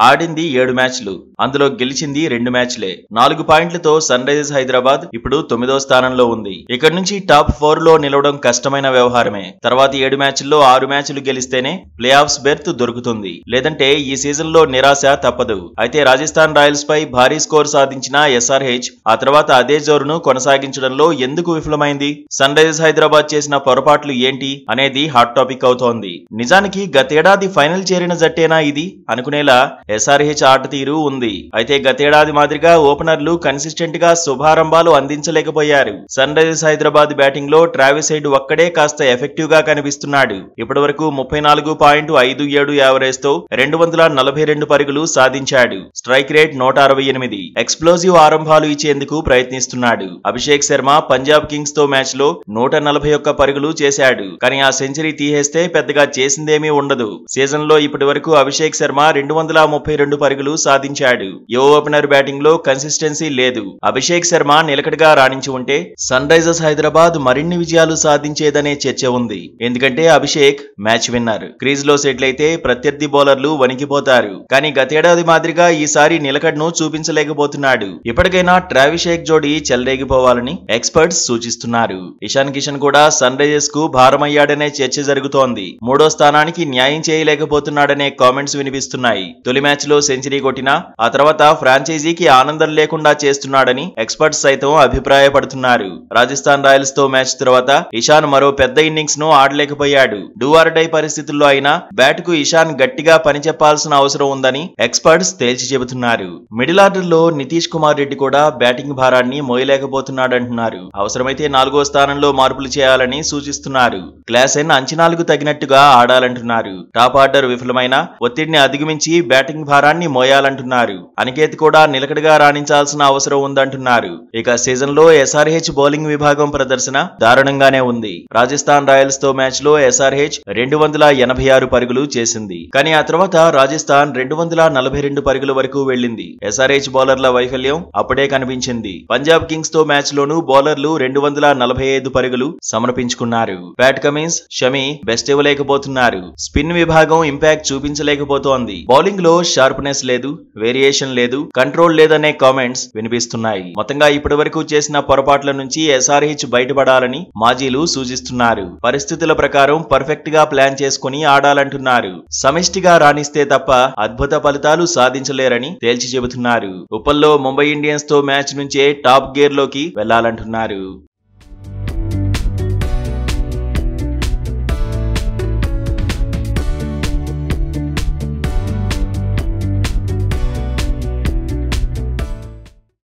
ఆడింది 7 మ్యాచ్లు, అందులో గెలిచింది 2 మ్యాచ్లే. 4 పాయింట్లతో సన్ రైజర్స్ హైదరాబాద్ ఇప్పుడు 9వ స్థానంలో ఉంది. ఇక్కడి నుంచి టాప్ 4 లో నిలవడం కష్టమైన వ్యవహారమే. తర్వాతి 7 మ్యాచ్ల్లో 6 మ్యాచ్లు గెలిస్తేనే ప్లే ఆఫ్స్ బెర్త్ దొరుకుతుంది. లేదంటే ఈ సీజన్ లో నిరాశ తప్పదు. అయితే రాజస్థాన్ రాయల్స్ పై భారీ స్కోర్ సాధించిన ఎస్ఆర్హెచ్ ఆ తర్వాత అదే జోరును కొనసాగించడంలో ఎందుకు విఫలమైంది? సన్ రైజర్స్ హైదరాబాద్ చేసిన పొరపాట్లు ఏంటి అనేది హాట్ టాపిక్ అవుతోంది. నిజానికి గతేడాది ఫైనల్ చేరిన జట్టేనా ఇది అనుకునేలా ఎస్ఆర్హెచ్ ఆట తీరు ఉంది. అయితే గతేడాది మాదిరిగా ఓపెనర్లు కన్సిస్టెంట్ గా శుభారంభాలు అందించలేకపోయారు. సన్ రైజర్స్ హైదరాబాద్ బ్యాటింగ్ లో ట్రావిస్ హెడ్ ఒక్కడే కాస్త ఎఫెక్టివ్ గా కనిపిస్తున్నాడు. ఇప్పటివరకు 34.57 యావరేజ్ తో 242 పరుగులు సాధించాడు. Strike rate 168. ఎక్స్ప్లోజివ్ ఆరంభాలు ఇచ్చేందుకు ప్రయత్నిస్తున్నాడు. అభిషేక్ శర్మ పంజాబ్ కింగ్స్ తో మ్యాచ్ లో 141 పరుగులు చేశాడు. కానీ ఆ సెంచరీ తీసేస్తే పెద్దగా చేసిందేమీ ఉండదు. సీజన్ లో ఇప్పటి వరకు అభిషేక్ శర్మ 232 పరుగులు సాధించాడు. యువ ఓపెనర్ బ్యాటింగ్ లో కన్సిస్టెన్సీ లేదు. అభిషేక్ శర్మ నిలకడగా రాణించి ఉంటే సన్ రైజర్స్ హైదరాబాద్ మరిన్ని విజయాలు సాధించేదనే చర్చ ఉంది. ఎందుకంటే అభిషేక్ మ్యాచ్ విన్నర్. క్రీజ్ లో సెటిల్ అయితే ప్రత్యర్థి బౌలర్లు వణికిపోతారు. కానీ గతేడాది మాదిరిగా ఈసారి నిలకడను చూపించలేకపోతున్నాడు. ఇప్పటికైనా ట్రావిస్ హెడ్ జోడీ చెలరేగిపోవాలని ఎక్స్పర్ట్స్ సూచిస్తున్నారు. ఇషాన్ కిషన్ కూడా సన్ రైజర్స్ కు భారమయ్యాడనే చర్చ జరుగుతోంది. 3వ స్థానానికి న్యాయం చేయలేకపోతున్నాడనే కామెంట్స్ వినిపిస్తున్నాయి. తొలి మ్యాచ్ లో సెంచరీ కొట్టినా ఆ తర్వాత ఫ్రాంచైజీకి ఆనందం లేకుండా చేస్తున్నాడని ఎక్స్పర్ట్స్ సైతం అభిప్రాయపడుతున్నారు. రాజస్థాన్ రాయల్స్ తో మ్యాచ్ తర్వాత ఇషాన్ మరో పెద్ద ఇన్నింగ్స్ ను ఆడలేకపోయాడు. డూ ఆర్ డై పరిస్థితుల్లో అయినా బ్యాట్ కు ఇషాన్ గట్టిగా పనిచెప్పాల్సిన అవసరం ఉందని ఎక్స్పర్ట్స్ తేల్చి చెబుతున్నారు. మిడిల్ ఆర్డర్ లో నితీష్ కుమార్ రెడ్డి కూడా బ్యాటింగ్ భారాన్ని మోయలేకపోతున్నాడంటున్నారు. అవసరమైతే 4వ స్థానంలో మార్పులు చేయాలని సూచిస్తున్నారు. క్లాసెన్ అంచనాలకు తగినట్టుగా ఆడాలంటున్నారు. టాప్ ఆర్డర్ విఫలమైన ఒత్తిడిని అధిగమించి బ్యాటింగ్ భారాన్ని మోయాలంటున్నారు. అనికేత్ కూడా నిలకడగా రాణించాల్సిన అవసరం ఉందంటున్నారు. ఇక సీజన్ లో ఎస్ఆర్హెచ్ బౌలింగ్ విభాగం ప్రదర్శన దారుణంగానే ఉంది. రాజస్థాన్ రాయల్స్ తో మ్యాచ్ లో ఎస్ఆర్హెచ్ 286 పరుగులు చేసింది. కానీ ఆ తర్వాత రాజస్థాన్ 242 పరుగుల వరకు వెళ్లింది. ఎస్ఆర్హెచ్ బౌలర్ల వైఫల్యం అప్పుడే కనిపించింది. పంజాబ్ కింగ్స్ తో మ్యాచ్ లోనూ బౌలర్లు 245 పరుగులు సమర్పించుకున్నారు. ప్యాట్ కమిన్స్, షమి బెస్ట్ ఇవ్వలేకపోతున్నారు. స్పిన్ విభాగం ఇంపాక్ట్ చూపించలేకపోతోంది. బౌలింగ్ లో షార్ప్నెస్ లేదు, వేరియేషన్ లేదు, కంట్రోల్ లేదనే కామెంట్స్ వినిపిస్తున్నాయి. మొత్తంగా ఇప్పటి వరకు చేసిన పొరపాట్ల నుంచి ఎస్ఆర్హెచ్ బయటపడాలని మాజీలు సూచిస్తున్నారు. పరిస్థితుల ప్రకారం పర్ఫెక్ట్ గా ప్లాన్ చేసుకుని ఆడాలంటున్నారు. సమిష్టిగా రాణిస్తే తప్ప అద్భుత ఫలితాలు సాధించలేరని తేల్చి చెబుతున్నారు. ఉప్పల్లో ముంబై ఇండియన్స్ తో మ్యాచ్ నుంచే టాప్ గేర్ లోకి వెళ్లాలంటున్నారు.